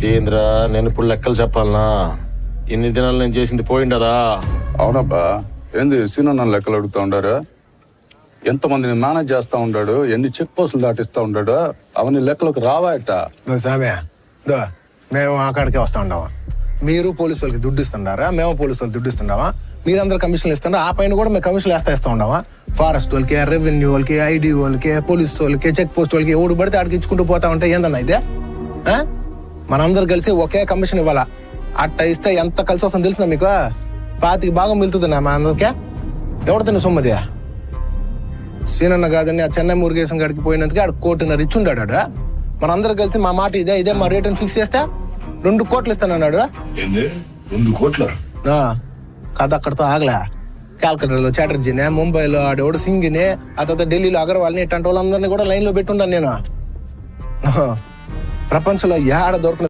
ఏంద్రా నేను ఇప్పుడు లెక్కలు చెప్పాలనా? ఇన్ని దినాలు నేను చేసింది పోయిండదా? అవునబ్బా, ఏంది సీనన్న లెక్కలు అడుగుతా ఉండారు? ఎంతమందిని మేనేజ్ చేస్తా ఉన్నాడు, ఎన్ని చెక్ పోస్టులు దాటిస్తా ఉన్నాడు, అవన్నీ లెక్కలకు రావాయట. సామే మేము అక్కడికే వస్తా ఉన్నావా? మీరు పోలీసు వాళ్ళకి దుడ్డు ఇస్తుండారా? మేము పోలీసు వాళ్ళకి దుడ్డు ఇస్తుండావా? మీరందరూ కమిషన్లు ఇస్తుండ్రా, ఆ పైన కూడా మేము కమిషన్లు ఇస్తా ఉన్నావా? ఫారెస్ట్ వాళ్ళకి, రెవెన్యూ వాళ్ళకి, ఐడి వాళ్ళకి, పోలీసు వాళ్ళకి, చెక్ పోస్ట్ వాళ్ళకి ఎవడు పడితే ఆడికి ఇచ్చుకుంటూ పోతా ఉంటే ఏందన్నా ఇదే? మనందరూ కలిసి ఒకే కమిషన్ ఇవ్వాలా. అట్ట ఇస్తే ఎంత కలిసి వస్తుందో తెలిసిన మీకు? 25 భాగం మిలుతుందన్నా మా అందరికే. ఎవరితో సొమ్మది? సీనన్న కాదని ఆ చెన్నై మురుగేశం గడికి పోయినందుకే ఆడు 1.5 కోటి ఇచ్చుండాడు. ఆడు మనందరూ కలిసి మా మాట ఇదే మా రేట్ ఫిక్స్ చేస్తే 2 కోట్లు ఇస్తానన్నాడు. 2 కోట్ల కథ అక్కడితో ఆగలే. కాల్కటాలో చాటర్జీనే, ముంబైలో ఆడేవాడు సింగిని, ఆ తర్వాత ఢిల్లీలో అగర్వాల్ని, ఇట్లాంటి వాళ్ళందరినీ కూడా లైన్లో పెట్టుండాను నేను. ప్రపంచంలో ఏడ దొరకలేదు.